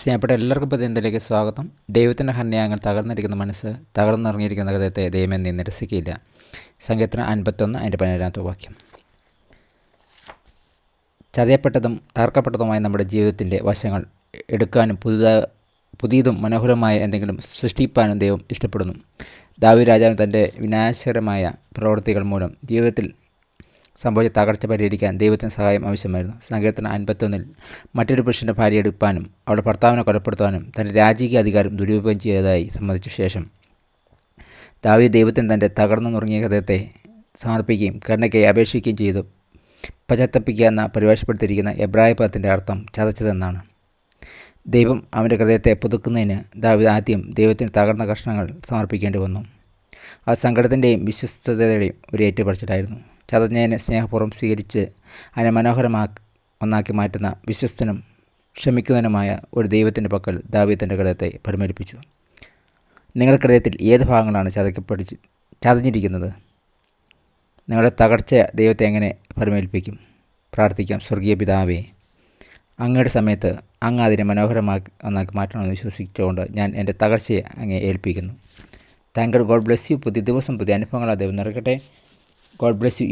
സ്നേഹപ്പെട്ട എല്ലാവർക്കും പ്രതിനിധിയിലേക്ക് സ്വാഗതം. ദൈവത്തിൻ്റെ ഹന്യായങ്ങൾ തകർന്നിരിക്കുന്ന മനസ്സ്, തകർന്നിറങ്ങിയിരിക്കുന്ന ഹൃദയത്തെ ദൈവം നീ നിരസിക്കില്ല. സങ്കീർത്തനം 51 അതിൻ്റെ 17 വാക്യം. ചതയപ്പെട്ടതും തകർക്കപ്പെട്ടതുമായ നമ്മുടെ ജീവിതത്തിൻ്റെ വശങ്ങൾ എടുക്കാനും പുതിയതും മനോഹരമായ എന്തെങ്കിലും സൃഷ്ടിപ്പാനും ദൈവം ഇഷ്ടപ്പെടുന്നു. ദാവീദ് രാജാവിന് തൻ്റെ വിനാശകരമായ പ്രവൃത്തികൾ മൂലം ജീവിതത്തിൽ സംഭവിച്ച തകർച്ച പരിഹരിക്കാൻ ദൈവത്തിന് സഹായം ആവശ്യമായിരുന്നു. സങ്കീർത്തനം 51 മറ്റൊരു പുരുഷൻ്റെ ഭാര്യ എടുപ്പാനും അവളുടെ ഭർത്താവിനെ കൊലപ്പെടുത്താനും തൻ്റെ രാജകീയ അധികാരം ദുരുപയോഗം ചെയ്തതായി സമ്മതിച്ച ശേഷം ദാവീദ് ദൈവത്തിന് തൻ്റെ തകർന്നു നുറുങ്ങിയ ഹൃദയത്തെ സമർപ്പിക്കുകയും കരുണയ്ക്കായി അപേക്ഷിക്കുകയും ചെയ്തു. പശ്ചാത്തപിക്കുക എന്ന പരിഭാഷപ്പെടുത്തിയിരിക്കുന്ന എബ്രായ പദത്തിൻ്റെ അർത്ഥം ചതച്ചതെന്നാണ്. ദൈവം അവൻ്റെ ഹൃദയത്തെ പുതുക്കുന്നതിന് ദാവീദ് ആദ്യം ദൈവത്തിന് തകർന്ന കഷ്ണങ്ങൾ സമർപ്പിക്കേണ്ടി വന്നു. ആ സങ്കടത്തിൻ്റെയും വിശ്വസ്തതയുടെയും ഒരു ഏറ്റുപറച്ചിലായിരുന്നു. ചതഞ്ഞതിനെ സ്നേഹപൂർവ്വം സ്വീകരിച്ച് അതിനെ ഒന്നാക്കി മാറ്റുന്ന വിശ്വസ്തനും ക്ഷമിക്കുന്നതിനുമായ ഒരു ദൈവത്തിൻ്റെ പക്കൽ ദാവീദ് തൻ്റെ ഹൃദയത്തെ പരിമേൽപ്പിച്ചു. നിങ്ങളുടെ ഹൃദയത്തിൽ ഏത് ഭാഗങ്ങളാണ് ചതഞ്ഞിരിക്കുന്നത്? നിങ്ങളുടെ തകർച്ച ദൈവത്തെ എങ്ങനെ പരിമേൽപ്പിക്കും? പ്രാർത്ഥിക്കാം. സ്വർഗീയ പിതാവേ, അങ്ങയുടെ സമയത്ത് അങ്ങ് അതിനെ ഒന്നാക്കി മാറ്റണമെന്ന് വിശ്വസിച്ചുകൊണ്ട് ഞാൻ എൻ്റെ തകർച്ചയെ അങ്ങേ ഏൽപ്പിക്കുന്നു. Thank you. God bless you. പുതിയ ദിവസം പുതിയ അനുഭവങ്ങളാണ് ദൈവം നിറയ്ക്കട്ടെ. God bless you.